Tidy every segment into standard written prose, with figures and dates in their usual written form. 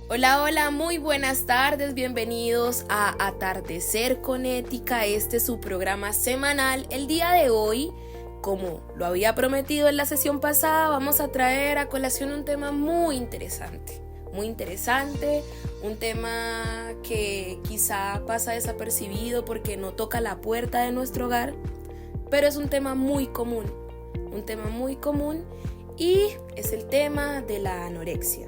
Hola, hola, muy buenas tardes, bienvenidos a Atardecer con Ética, este es su programa semanal. El día de hoy, como lo había prometido en la sesión pasada, vamos a traer a colación un tema muy interesante, un tema que quizá pasa desapercibido porque no toca la puerta de nuestro hogar, pero es un tema muy común y es el tema de la anorexia.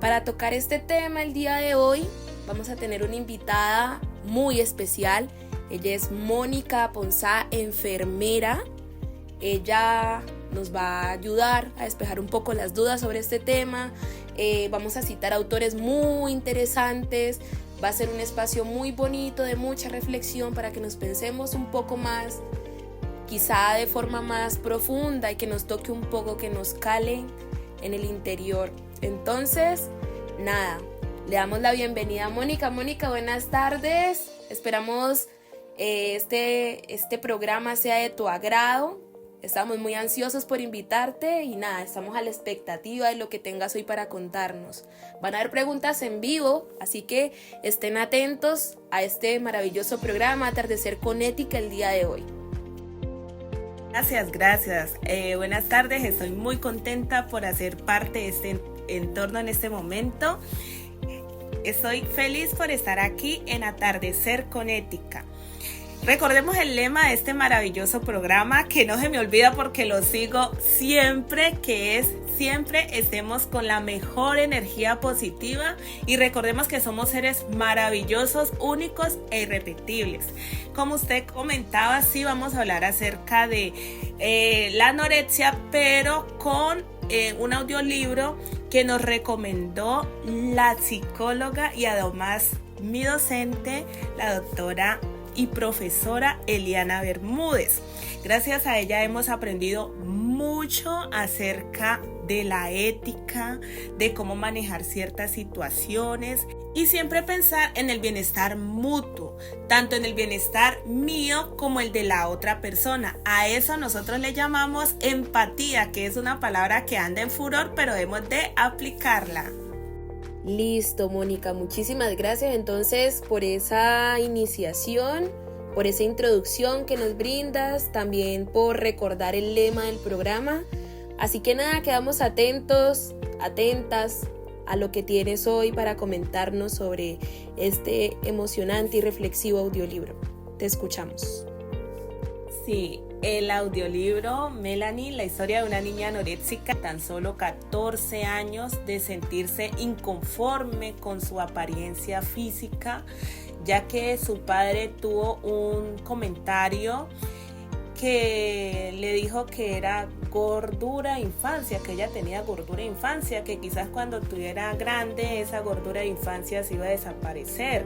Para tocar este tema el día de hoy vamos a tener una invitada muy especial. Ella es Mónica Ponsá, enfermera. Ella nos va a ayudar a despejar un poco las dudas sobre este tema. Vamos a citar autores muy interesantes. Va a ser un espacio muy bonito de mucha reflexión para que nos pensemos un poco más, quizá de forma más profunda y que nos toque un poco, que nos cale en el interior. Entonces, nada, le damos la bienvenida a Mónica. Mónica, buenas tardes. Esperamos este programa sea de tu agrado. Estamos muy ansiosos por invitarte y nada, estamos a la expectativa de lo que tengas hoy para contarnos. Van a haber preguntas en vivo, así que estén atentos a este maravilloso programa Atardecer con Ética el día de hoy. Gracias. Buenas tardes, estoy muy contenta por hacer parte de este entorno en este momento. Estoy feliz por estar aquí en Atardecer con Ética. Recordemos el lema de este maravilloso programa, que no se me olvida porque lo sigo siempre, que es: siempre estemos con la mejor energía positiva y recordemos que somos seres maravillosos, únicos e irrepetibles. Como usted comentaba, sí vamos a hablar acerca de la anorexia, pero con un audiolibro que nos recomendó la psicóloga y además mi docente, la doctora y profesora Eliana Bermúdez. Gracias a ella hemos aprendido mucho acerca de la ética, de cómo manejar ciertas situaciones y siempre pensar en el bienestar mutuo, tanto en el bienestar mío como el de la otra persona. A eso nosotros le llamamos empatía, que es una palabra que anda en furor, pero debemos de aplicarla. Listo, Mónica, muchísimas gracias entonces por esa iniciación, por esa introducción que nos brindas, también por recordar el lema del programa. Así que nada, quedamos atentos, atentas a lo que tienes hoy para comentarnos sobre este emocionante y reflexivo audiolibro. Te escuchamos. Sí, el audiolibro Melanie, la historia de una niña anoréxica, tan solo 14 años, de sentirse inconforme con su apariencia física, ya que su padre tuvo un comentario que le dijo que era gordura de infancia, que ella tenía gordura de infancia, que quizás cuando tuviera grande esa gordura de infancia se iba a desaparecer.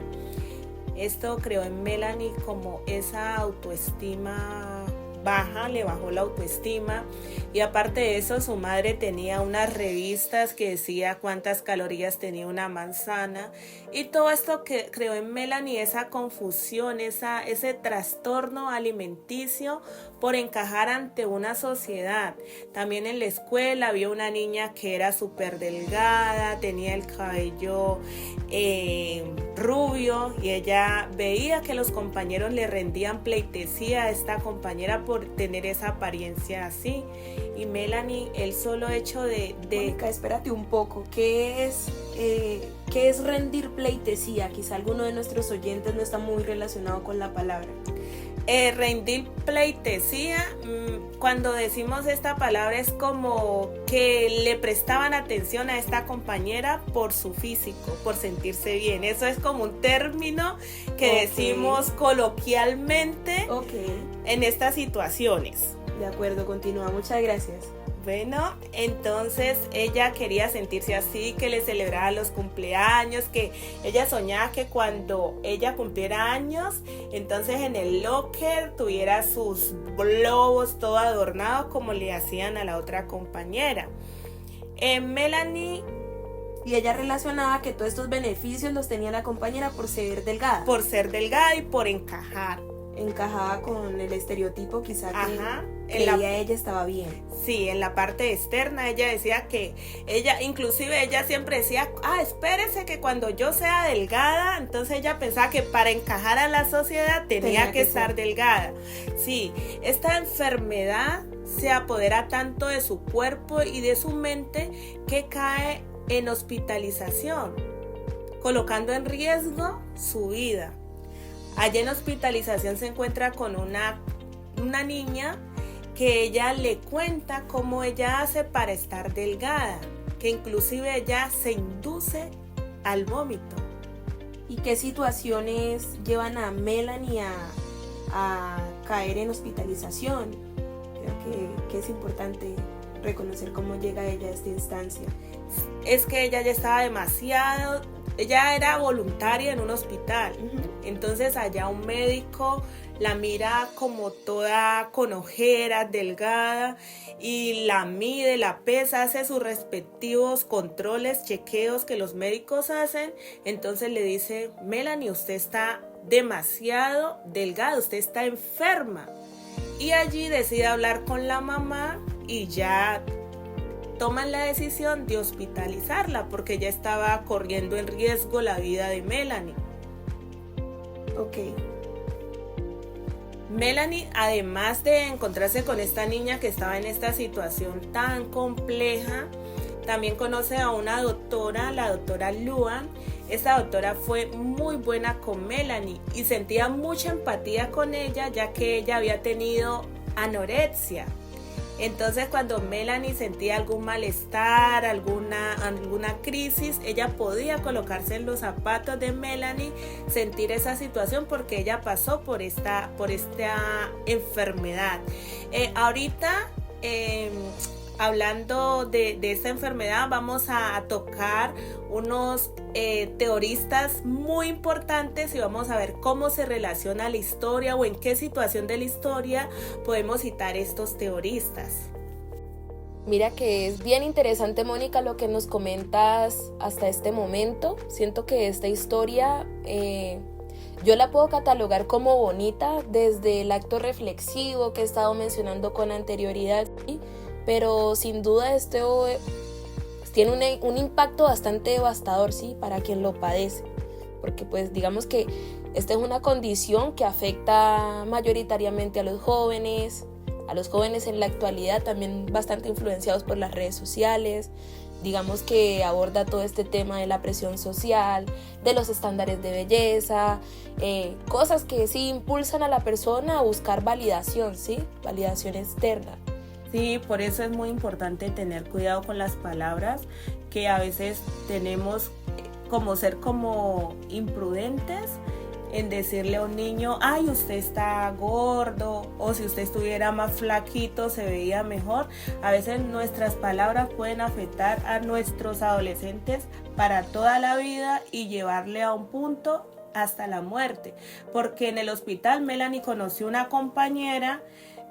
Esto creó en Melanie como esa autoestima baja, le bajó la autoestima, y aparte de eso su madre tenía unas revistas que decía cuántas calorías tenía una manzana, y todo esto que creó en Melanie esa confusión, ese trastorno alimenticio por encajar ante una sociedad. También en la escuela había una niña que era súper delgada, tenía el cabello rubio, y ella veía que los compañeros le rendían pleitesía a esta compañera por tener esa apariencia así. Y Melanie, el solo hecho de... Mónica, espérate un poco, ¿qué es rendir pleitesía? Quizá alguno de nuestros oyentes no está muy relacionado con la palabra. Rendir pleitesía, cuando decimos esta palabra es como que le prestaban atención a esta compañera por su físico, por sentirse bien. Eso es como un término que decimos coloquialmente en estas situaciones. De acuerdo, continúa, muchas gracias. Bueno, entonces ella quería sentirse así, que le celebrara los cumpleaños, que ella soñaba que cuando ella cumpliera años, entonces en el locker tuviera sus globos todo adornado como le hacían a la otra compañera. Melanie... Y ella relacionaba que todos estos beneficios los tenía la compañera por ser delgada. Por ser delgada y por encajar. Encajaba con el estereotipo quizá. Ajá, Creía ella estaba bien. Sí, en la parte externa ella decía que inclusive ella siempre decía, espérese que cuando yo sea delgada, entonces ella pensaba que para encajar a la sociedad tenía que estar delgada. Sí, esta enfermedad se apodera tanto de su cuerpo y de su mente que cae en hospitalización, colocando en riesgo su vida. Allí en hospitalización se encuentra con una niña que ella le cuenta cómo ella hace para estar delgada, que inclusive ella se induce al vómito. ¿Y qué situaciones llevan a Melanie a caer en hospitalización? Creo que es importante reconocer cómo llega ella a esta instancia. Es que ella ya estaba ella era voluntaria en un hospital. Entonces allá un médico la mira como toda con ojeras, delgada, y la mide, la pesa, hace sus respectivos controles, chequeos que los médicos hacen. Entonces le dice: Melanie, usted está demasiado delgada, usted está enferma. Y allí decide hablar con la mamá y ya toman la decisión de hospitalizarla porque ya estaba corriendo en riesgo la vida de Melanie. Ok. Melanie, además de encontrarse con esta niña que estaba en esta situación tan compleja, también conoce a una doctora, la doctora Luan. Esta doctora fue muy buena con Melanie y sentía mucha empatía con ella, ya que ella había tenido anorexia. Entonces cuando Melanie sentía algún malestar, alguna crisis, ella podía colocarse en los zapatos de Melanie, sentir esa situación porque ella pasó por esta enfermedad. Ahorita, hablando de esta enfermedad, vamos a tocar unos teoristas muy importantes y vamos a ver cómo se relaciona la historia o en qué situación de la historia podemos citar estos teoristas. Mira que es bien interesante, Mónica, lo que nos comentas hasta este momento. Siento que esta historia yo la puedo catalogar como bonita desde el acto reflexivo que he estado mencionando con anterioridad, ¿sí? Pero sin duda esto tiene un impacto bastante devastador, ¿sí? Para quien lo padece, porque pues digamos que esta es una condición que afecta mayoritariamente a los jóvenes en la actualidad, también bastante influenciados por las redes sociales. Digamos que aborda todo este tema de la presión social, de los estándares de belleza, cosas que sí impulsan a la persona a buscar validación, ¿sí? Validación externa. Sí, por eso es muy importante tener cuidado con las palabras, que a veces tenemos ser como imprudentes en decirle a un niño: ay, usted está gordo, o si usted estuviera más flaquito se veía mejor. A veces nuestras palabras pueden afectar a nuestros adolescentes para toda la vida y llevarle a un punto hasta la muerte, porque en el hospital Melanie conoció una compañera.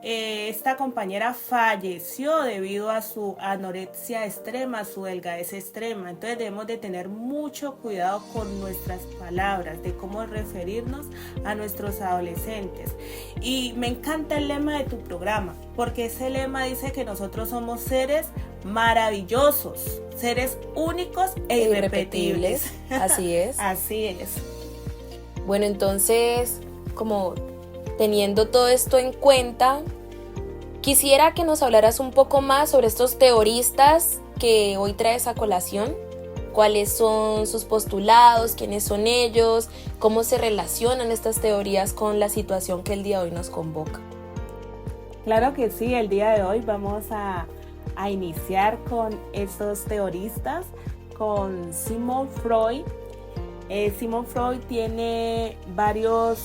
Esta compañera falleció debido a su anorexia extrema, su delgadez extrema. Entonces debemos de tener mucho cuidado con nuestras palabras, de cómo referirnos a nuestros adolescentes. Y me encanta el lema de tu programa, porque ese lema dice que nosotros somos seres maravillosos, seres únicos e irrepetibles. Así es. Así es. Bueno, entonces, como teniendo todo esto en cuenta, quisiera que nos hablaras un poco más sobre estos teoristas que hoy traes a colación. ¿Cuáles son sus postulados? ¿Quiénes son ellos? ¿Cómo se relacionan estas teorías con la situación que el día de hoy nos convoca? Claro que sí, el día de hoy vamos a iniciar con estos teoristas, con Sigmund Freud. Sigmund Freud tiene varias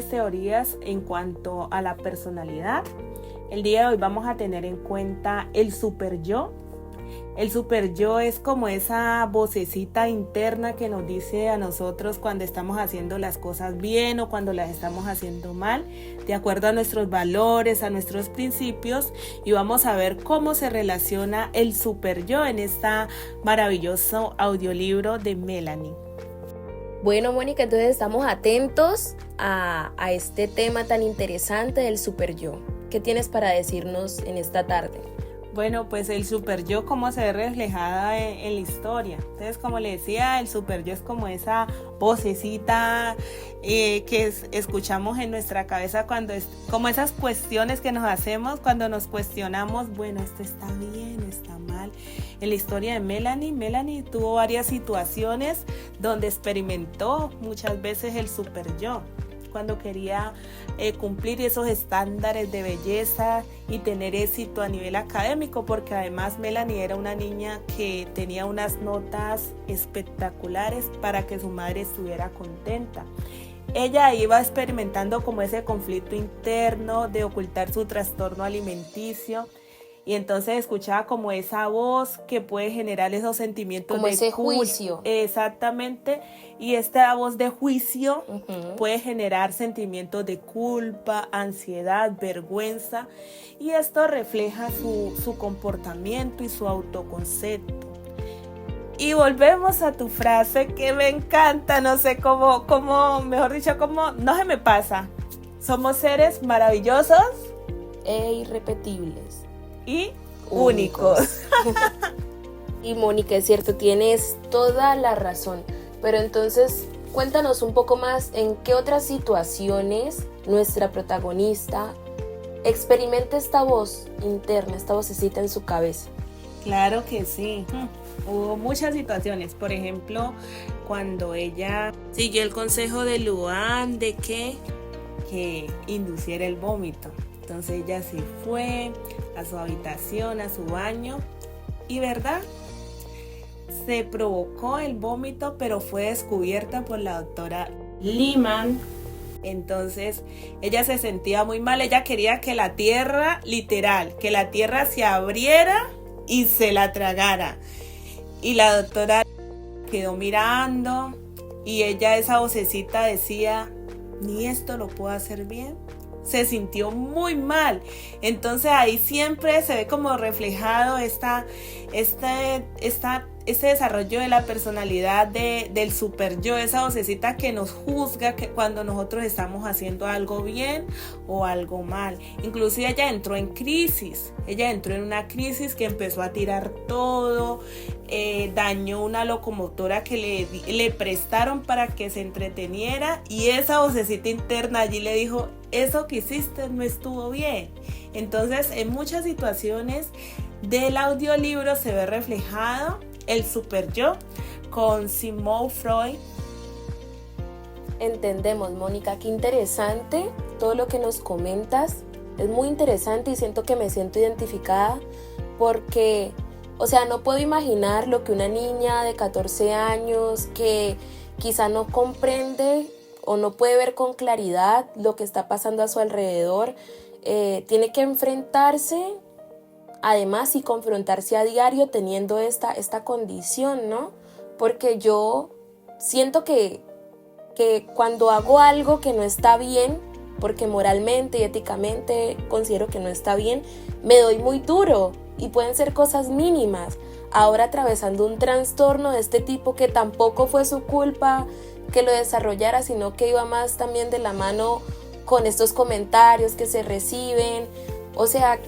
teorías en cuanto a la personalidad. El día de hoy vamos a tener en cuenta el superyo. El superyo es como esa vocecita interna que nos dice a nosotros cuando estamos haciendo las cosas bien o cuando las estamos haciendo mal, de acuerdo a nuestros valores, a nuestros principios, y vamos a ver cómo se relaciona el superyo en este maravilloso audiolibro de Melanie. Bueno, Mónica, entonces estamos atentos a este tema tan interesante del superyo. ¿Qué tienes para decirnos en esta tarde? Bueno, pues el super yo, cómo se ve reflejada en la historia. Entonces, como le decía, el super yo es como esa vocecita que escuchamos en nuestra cabeza cuando como esas cuestiones que nos hacemos cuando nos cuestionamos, bueno, esto está bien, está mal. En la historia de Melanie tuvo varias situaciones donde experimentó muchas veces el super yo, cuando quería cumplir esos estándares de belleza y tener éxito a nivel académico, porque además Melanie era una niña que tenía unas notas espectaculares para que su madre estuviera contenta. Ella iba experimentando como ese conflicto interno de ocultar su trastorno alimenticio. Y entonces escuchaba como esa voz que puede generar esos sentimientos como de ese juicio. Exactamente. Y esta voz de juicio puede generar sentimientos de culpa, ansiedad, vergüenza. Y esto refleja su comportamiento y su autoconcepto. Y volvemos a tu frase que me encanta, no sé cómo, mejor dicho, cómo, no se me pasa. Somos seres maravillosos e irrepetibles. Y únicos. Y Mónica, es cierto, tienes toda la razón. Pero entonces, cuéntanos un poco más en qué otras situaciones nuestra protagonista experimenta esta voz interna, esta vocecita en su cabeza. Claro que sí. Hubo muchas situaciones. Por ejemplo, cuando ella siguió el consejo de Luan de que induciera el vómito. Entonces ella se fue a su habitación, a su baño, y ¿verdad? Se provocó el vómito, pero fue descubierta por la doctora Lehman. Entonces ella se sentía muy mal, ella quería que la tierra, literal, que la tierra se abriera y se la tragara. Y la doctora quedó mirando y ella, esa vocecita decía, ni esto lo puedo hacer bien. Se sintió muy mal. Entonces ahí siempre se ve como reflejado este desarrollo de la personalidad del super yo, esa vocecita que nos juzga que cuando nosotros estamos haciendo algo bien o algo mal. Inclusive ella entró en una crisis que empezó a tirar todo, dañó una locomotora que le prestaron para que se entreteniera, y esa vocecita interna allí le dijo, eso que hiciste no estuvo bien. Entonces en muchas situaciones del audiolibro se ve reflejado el super yo con Sigmund Freud. Entendemos, Mónica, qué interesante todo lo que nos comentas. Es muy interesante y siento que me siento identificada porque, o sea, no puedo imaginar lo que una niña de 14 años que quizá no comprende o no puede ver con claridad lo que está pasando a su alrededor, tiene que enfrentarse además y confrontarse a diario teniendo esta condición, ¿no? Porque yo siento que cuando hago algo que no está bien, porque moralmente y éticamente considero que no está bien, me doy muy duro y pueden ser cosas mínimas. Ahora atravesando un trastorno de este tipo que tampoco fue su culpa que lo desarrollara, sino que iba más también de la mano con estos comentarios que se reciben. O sea,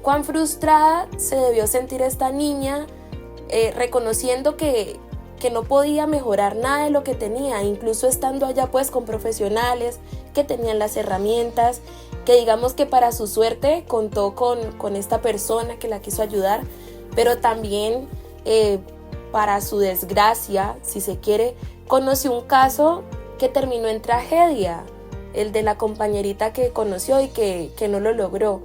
cuán frustrada se debió sentir esta niña reconociendo que no podía mejorar nada de lo que tenía, incluso estando allá pues con profesionales que tenían las herramientas, que digamos que para su suerte contó con esta persona que la quiso ayudar, pero también para su desgracia, si se quiere, conoció un caso que terminó en tragedia, el de la compañerita que conoció y que no lo logró.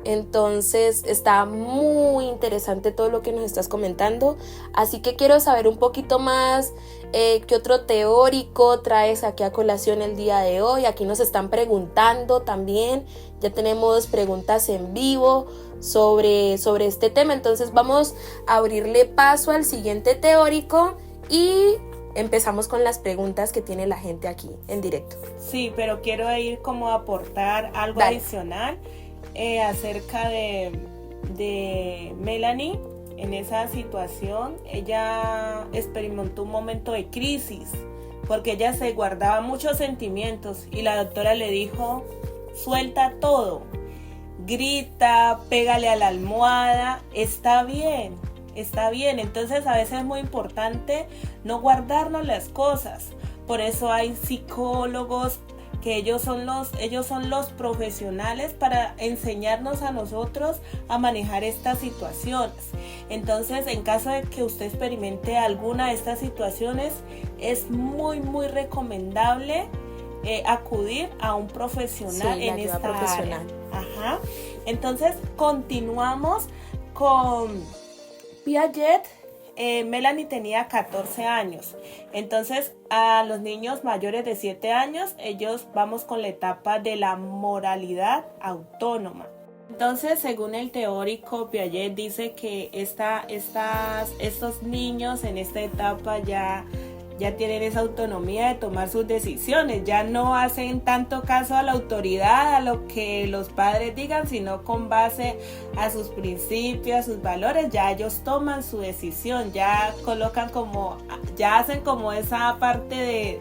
Entonces está muy interesante todo lo que nos estás comentando, así que quiero saber un poquito más qué otro teórico traes aquí a colación el día de hoy. Aquí nos están preguntando también, ya tenemos preguntas en vivo sobre este tema, entonces vamos a abrirle paso al siguiente teórico y empezamos con las preguntas que tiene la gente aquí en directo. Sí, pero quiero ir como a aportar algo adicional acerca de Melanie. En esa situación ella experimentó un momento de crisis porque ella se guardaba muchos sentimientos y la doctora le dijo, suelta todo, grita, pégale a la almohada, está bien. Entonces a veces es muy importante no guardarnos las cosas. Por eso hay psicólogos que ellos son los profesionales para enseñarnos a nosotros a manejar estas situaciones. Entonces, en caso de que usted experimente alguna de estas situaciones, es muy recomendable acudir a un profesional en esta área. Ajá. Entonces, continuamos con Piaget. Melanie tenía 14 años. Entonces, a los niños mayores de 7 años, ellos vamos con la etapa de la moralidad autónoma. Entonces, según el teórico Piaget, dice que estos niños en esta etapa ya tienen esa autonomía de tomar sus decisiones, ya no hacen tanto caso a la autoridad, a lo que los padres digan, sino con base a sus principios, a sus valores, ya ellos toman su decisión, ya hacen como esa parte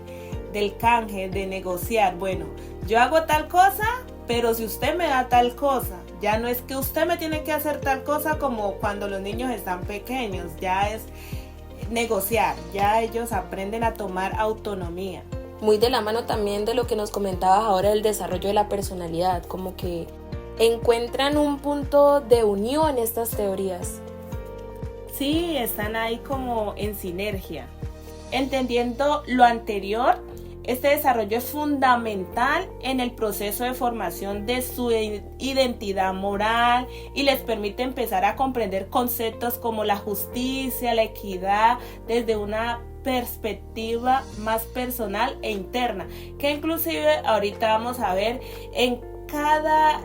del canje, de negociar. Bueno, yo hago tal cosa, pero si usted me da tal cosa, ya no es que usted me tiene que hacer tal cosa como cuando los niños están pequeños, ya es negociar, ya ellos aprenden a tomar autonomía. Muy de la mano también de lo que nos comentabas ahora del desarrollo de la personalidad, como que encuentran un punto de unión estas teorías. Sí, están ahí como en sinergia. Entendiendo lo anterior, este desarrollo es fundamental en el proceso de formación de su identidad moral y les permite empezar a comprender conceptos como la justicia, la equidad, desde una perspectiva más personal e interna, que inclusive ahorita vamos a ver en cada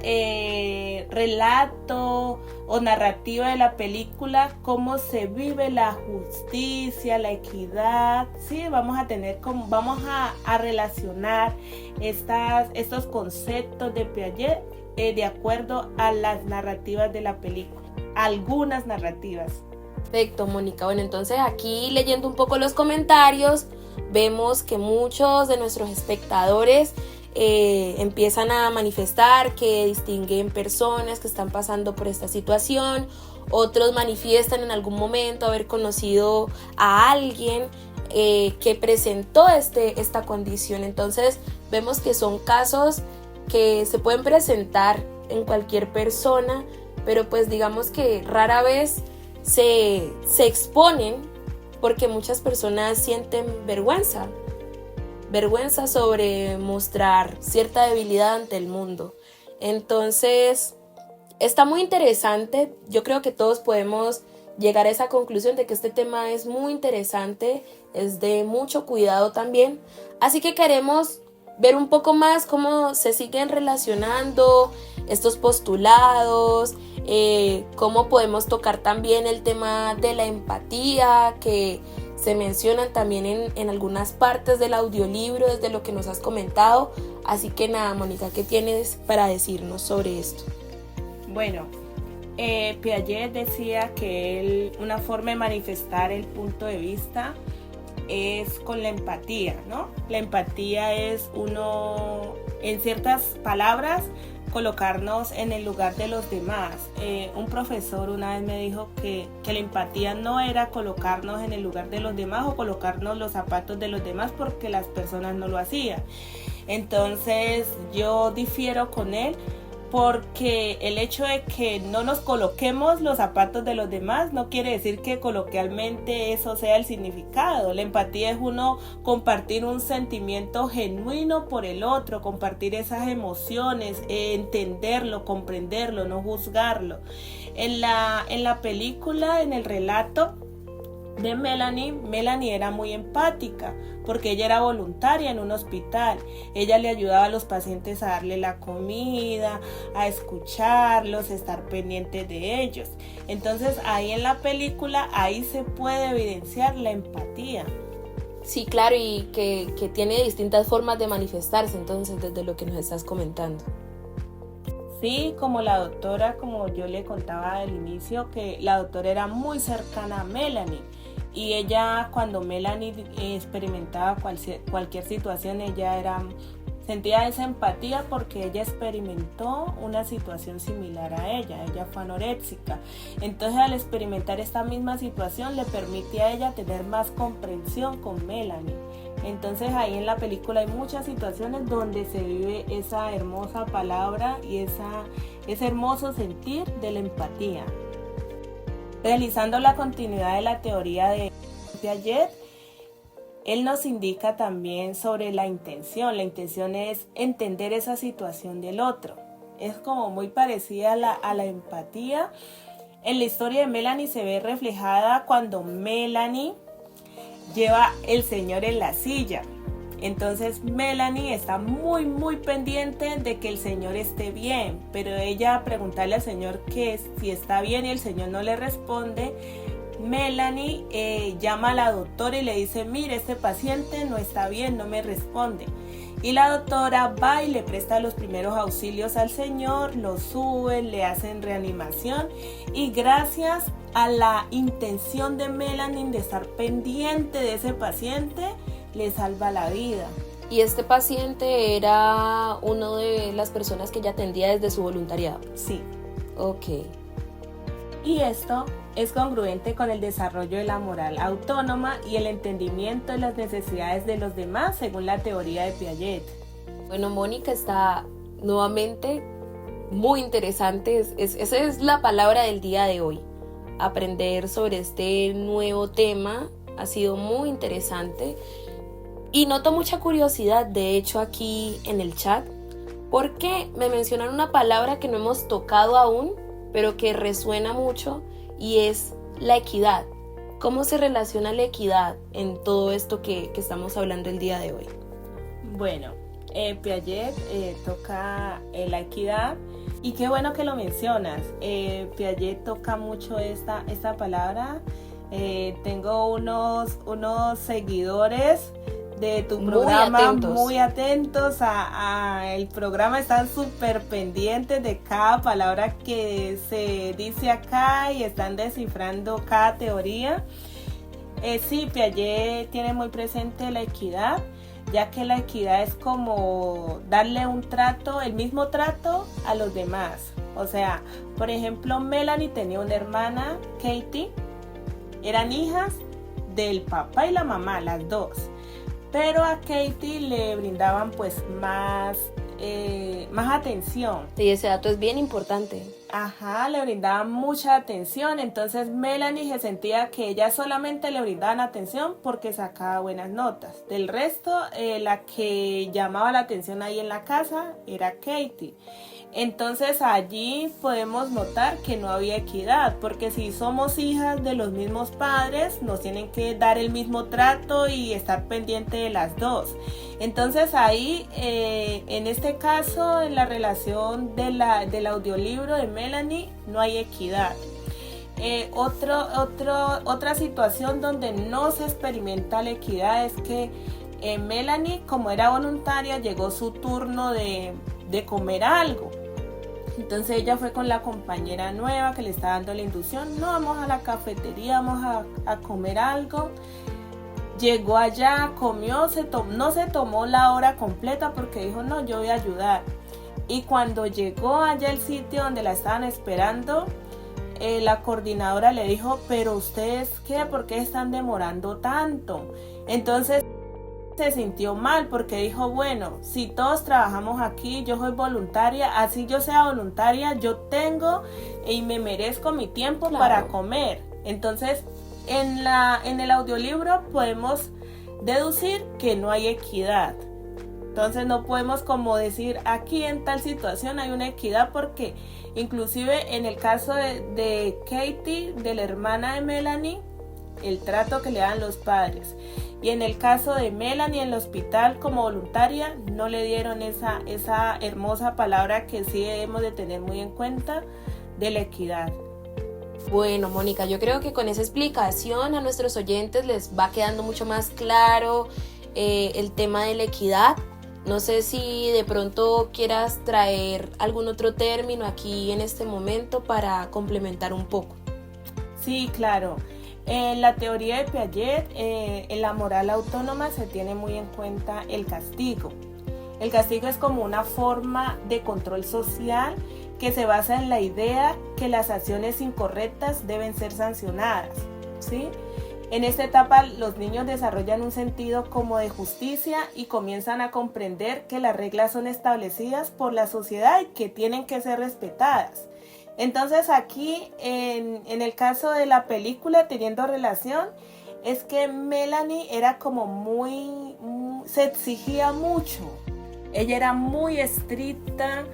relato o narrativa de la película cómo se vive la justicia, la equidad. Sí, vamos a relacionar estos conceptos de Piaget de acuerdo a las narrativas de la película, algunas narrativas. Perfecto, Mónica. Bueno, entonces aquí leyendo un poco los comentarios, vemos que muchos de nuestros espectadores empiezan a manifestar que distinguen personas que están pasando por esta situación, otros manifiestan en algún momento haber conocido a alguien que presentó esta condición. Entonces vemos que son casos que se pueden presentar en cualquier persona, pero pues digamos que rara vez se exponen porque muchas personas sienten vergüenza sobre mostrar cierta debilidad ante el mundo. Entonces, está muy interesante. Yo creo que todos podemos llegar a esa conclusión de que este tema es muy interesante, es de mucho cuidado también. Así que queremos ver un poco más cómo se siguen relacionando estos postulados, cómo podemos tocar también el tema de la empatía, que se mencionan también en algunas partes del audiolibro, desde lo que nos has comentado. Así que nada, Mónica, ¿qué tienes para decirnos sobre esto? Bueno, Piaget decía que una forma de manifestar el punto de vista es con la empatía, ¿no? La empatía es en ciertas palabras, colocarnos en el lugar de los demás. Un profesor una vez me dijo que la empatía no era colocarnos en el lugar de los demás o colocarnos los zapatos de los demás, porque las personas no lo hacían. Entonces yo difiero con él, porque el hecho de que no nos coloquemos los zapatos de los demás no quiere decir que coloquialmente eso sea el significado. La empatía es compartir un sentimiento genuino por el otro, compartir esas emociones, entenderlo, comprenderlo, no juzgarlo. En la película, en el relato de Melanie era muy empática porque ella era voluntaria en un hospital. Ella le ayudaba a los pacientes a darle la comida, a escucharlos, a estar pendientes de ellos. Entonces ahí en la película, ahí se puede evidenciar la empatía. Sí, claro, y que tiene distintas formas de manifestarse, entonces, desde lo que nos estás comentando. Sí, como la doctora, como yo le contaba al inicio, que la doctora era muy cercana a Melanie. Y ella, cuando Melanie experimentaba cualquier situación, ella sentía esa empatía porque ella experimentó una situación similar a ella fue anoréxica. Entonces al experimentar esta misma situación le permite a ella tener más comprensión con Melanie. Entonces ahí en la película hay muchas situaciones donde se vive esa hermosa palabra y ese hermoso sentir de la empatía. Realizando la continuidad de la teoría de Piaget, él nos indica también sobre la intención. La intención es entender esa situación del otro. Es como muy parecida a la empatía. En la historia de Melanie se ve reflejada cuando Melanie lleva el señor en la silla. Entonces Melanie está muy pendiente de que el señor esté bien, pero ella preguntarle al señor que si está bien y el señor no le responde, Melanie llama a la doctora y le dice: mire, este paciente no está bien, no me responde. Y la doctora va y le presta los primeros auxilios al señor, lo suben, le hacen reanimación, y gracias a la intención de Melanie de estar pendiente de ese paciente, le salva la vida. ¿Y este paciente era uno de las personas que ella atendía desde su voluntariado? Sí. Ok. Y esto es congruente con el desarrollo de la moral autónoma y el entendimiento de las necesidades de los demás según la teoría de Piaget. Bueno, Mónica, está nuevamente muy interesante. Esa es la palabra del día de hoy. Aprender sobre este nuevo tema ha sido muy interesante y noto mucha curiosidad, de hecho, aquí en el chat, porque me mencionan una palabra que no hemos tocado aún, pero que resuena mucho, y es la equidad. ¿Cómo se relaciona la equidad en todo esto que estamos hablando el día de hoy? Bueno, Piaget toca la equidad, y qué bueno que lo mencionas. Piaget toca mucho esta palabra. Tengo unos seguidores de tu programa muy atentos a el programa, están súper pendientes de cada palabra que se dice acá y están descifrando cada teoría. Sí, Piaget tiene muy presente la equidad, ya que la equidad es como darle un trato, el mismo trato a los demás. O sea, por ejemplo, Melanie tenía una hermana, Katie, eran hijas del papá y la mamá, las dos. Pero a Katie le brindaban pues más atención. Sí, ese dato es bien importante. Ajá, le brindaban mucha atención. Entonces Melanie se sentía que ella solamente le brindaban atención porque sacaba buenas notas. Del resto, la que llamaba la atención ahí en la casa era Katie. Entonces allí podemos notar que no había equidad, porque si somos hijas de los mismos padres, nos tienen que dar el mismo trato y estar pendiente de las dos. Entonces ahí, en este caso, en la relación del audiolibro de Melanie, no hay equidad. Otra situación donde no se experimenta la equidad es que Melanie, como era voluntaria, llegó su turno de comer algo. Entonces ella fue con la compañera nueva que le está dando la inducción. No, vamos a la cafetería, vamos a comer algo. Llegó allá, comió, no se tomó la hora completa porque dijo: no, yo voy a ayudar. Y cuando llegó allá al sitio donde la estaban esperando, la coordinadora le dijo: pero ustedes ¿qué? ¿Por qué están demorando tanto? Entonces se sintió mal porque dijo: bueno, si todos trabajamos aquí, yo soy voluntaria, así yo sea voluntaria, yo tengo y me merezco mi tiempo, claro, para comer. Entonces en el audiolibro podemos deducir que no hay equidad. Entonces no podemos como decir aquí en tal situación hay una equidad, porque inclusive en el caso de Katie, de la hermana de Melanie, el trato que le dan los padres, y en el caso de Melanie en el hospital como voluntaria, no le dieron esa hermosa palabra que sí debemos de tener muy en cuenta, de la equidad. Bueno, Mónica, yo creo que con esa explicación a nuestros oyentes les va quedando mucho más claro el tema de la equidad. No sé si de pronto quieras traer algún otro término aquí en este momento para complementar un poco. Sí, claro. En la teoría de Piaget, en la moral autónoma se tiene muy en cuenta el castigo. El castigo es como una forma de control social que se basa en la idea que las acciones incorrectas deben ser sancionadas, ¿sí? En esta etapa los niños desarrollan un sentido como de justicia y comienzan a comprender que las reglas son establecidas por la sociedad y que tienen que ser respetadas. Entonces aquí en el caso de la película Teniendo Relación, es que Melanie era como se exigía mucho. Ella era muy estricta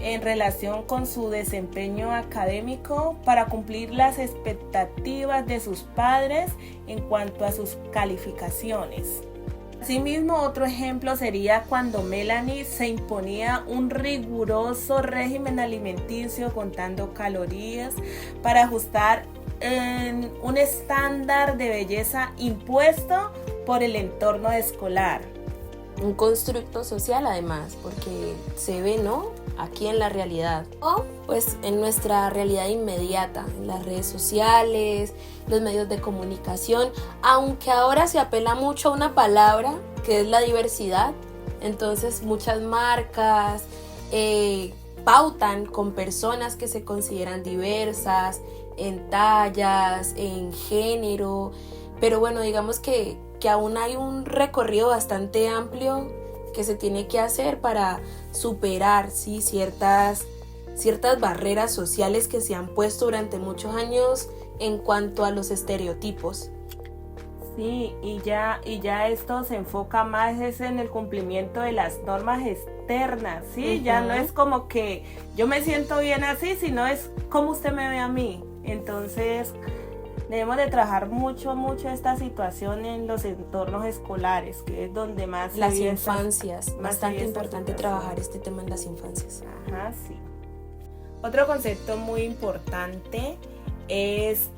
en relación con su desempeño académico para cumplir las expectativas de sus padres en cuanto a sus calificaciones. Asimismo, otro ejemplo sería cuando Melanie se imponía un riguroso régimen alimenticio contando calorías para ajustar en un estándar de belleza impuesto por el entorno escolar. Un constructo social además, porque se ve, ¿no?, aquí en la realidad, o pues en nuestra realidad inmediata, en las redes sociales, los medios de comunicación, aunque ahora se apela mucho a una palabra que es la diversidad. Entonces muchas marcas pautan con personas que se consideran diversas en tallas, en género, pero bueno, digamos que aún hay un recorrido bastante amplio que se tiene que hacer para superar, ¿sí?, ciertas barreras sociales que se han puesto durante muchos años en cuanto a los estereotipos. Sí, y ya esto se enfoca más es en el cumplimiento de las normas externas, ¿sí? Uh-huh. Ya no es como que yo me siento bien así, sino es como usted me ve a mí. Entonces debemos de trabajar mucho esta situación en los entornos escolares, que es donde más... Las infancias, bastante importante trabajar este tema en las infancias. Ajá, sí. Otro concepto muy importante es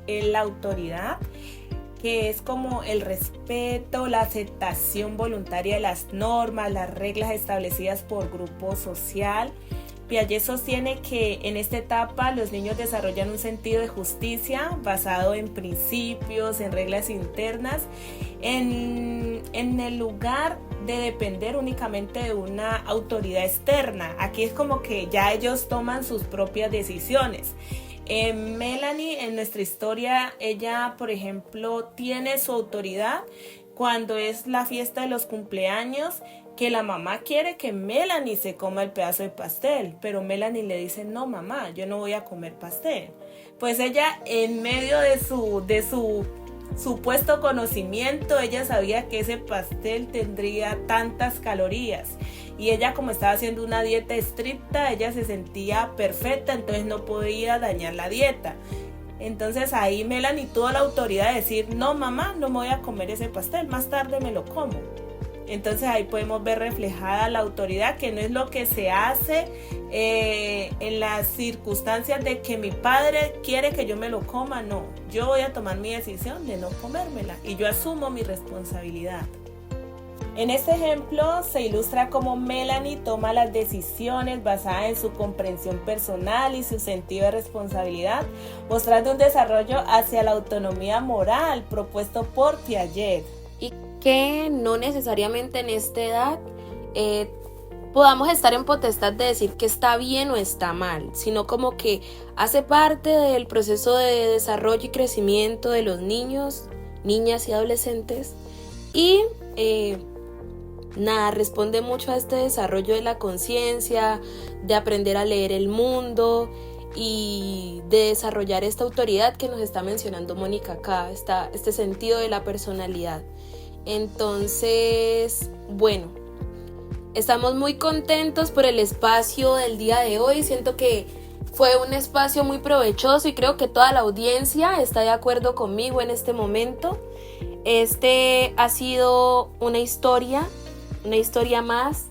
la autoridad, que es como el respeto, la aceptación voluntaria de las normas, las reglas establecidas por grupo social. Piaget sostiene que en esta etapa los niños desarrollan un sentido de justicia basado en principios, en reglas internas, en el lugar de depender únicamente de una autoridad externa. Aquí es como que ya ellos toman sus propias decisiones. Melanie, en nuestra historia, ella, por ejemplo, tiene su autoridad cuando es la fiesta de los cumpleaños, que la mamá quiere que Melanie se coma el pedazo de pastel, pero Melanie le dice: no, mamá, yo no voy a comer pastel. Pues ella, en medio de su supuesto conocimiento, ella sabía que ese pastel tendría tantas calorías, y ella, como estaba haciendo una dieta estricta, ella se sentía perfecta, entonces no podía dañar la dieta. Entonces ahí Melanie tuvo la autoridad de decir: no, mamá, no me voy a comer ese pastel, más tarde me lo como. Entonces ahí podemos ver reflejada la autoridad, que no es lo que se hace en las circunstancias de que mi padre quiere que yo me lo coma. No, yo voy a tomar mi decisión de no comérmela y yo asumo mi responsabilidad. En este ejemplo se ilustra cómo Melanie toma las decisiones basadas en su comprensión personal y su sentido de responsabilidad, mostrando un desarrollo hacia la autonomía moral propuesto por Piaget. Y que no necesariamente en esta edad podamos estar en potestad de decir que está bien o está mal, sino como que hace parte del proceso de desarrollo y crecimiento de los niños, niñas y adolescentes, y responde mucho a este desarrollo de la conciencia, de aprender a leer el mundo y de desarrollar esta autoridad que nos está mencionando Mónica acá, este sentido de la personalidad. Entonces, bueno, estamos muy contentos por el espacio del día de hoy. Siento que fue un espacio muy provechoso y creo que toda la audiencia está de acuerdo conmigo en este momento. Este ha sido una historia más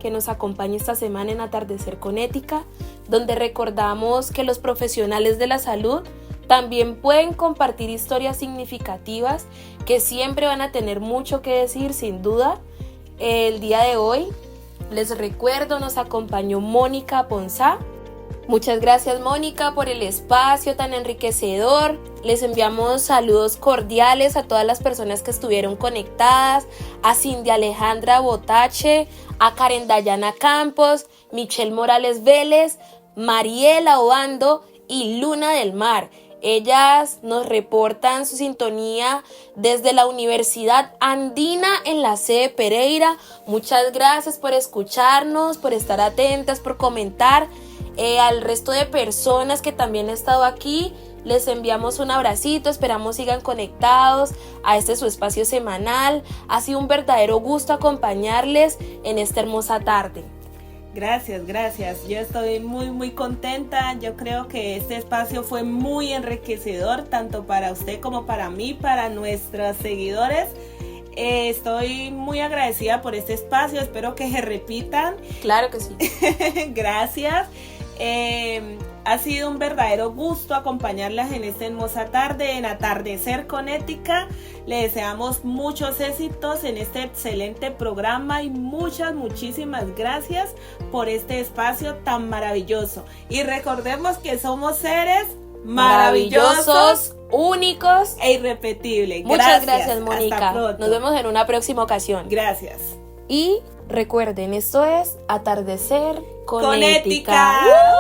que nos acompaña esta semana en Atardecer con Ética, donde recordamos que los profesionales de la salud también pueden compartir historias significativas que siempre van a tener mucho que decir, sin duda. El día de hoy, les recuerdo, nos acompañó Mónica Ponsá. Muchas gracias, Mónica, por el espacio tan enriquecedor. Les enviamos saludos cordiales a todas las personas que estuvieron conectadas, a Cindy Alejandra Botache, a Karen Dayana Campos, Michelle Morales Vélez, Mariela Obando y Luna del Mar. Ellas nos reportan su sintonía desde la Universidad Andina en la sede Pereira. Muchas gracias por escucharnos, por estar atentas, por comentar. Al resto de personas que también han estado aquí, les enviamos un abracito, esperamos sigan conectados a este su espacio semanal. Ha sido un verdadero gusto acompañarles en esta hermosa tarde. Gracias. Yo estoy muy contenta. Yo creo que este espacio fue muy enriquecedor, tanto para usted como para mí, para nuestros seguidores. Estoy muy agradecida por este espacio. Espero que se repitan. Claro que sí. Gracias. Ha sido un verdadero gusto acompañarlas en esta hermosa tarde, en Atardecer con Ética. Le deseamos muchos éxitos en este excelente programa y muchísimas gracias por este espacio tan maravilloso. Y recordemos que somos seres maravillosos, únicos e irrepetibles. Muchas gracias, Mónica. Nos vemos en una próxima ocasión. Gracias. Y recuerden, esto es Atardecer con Ética. Ética.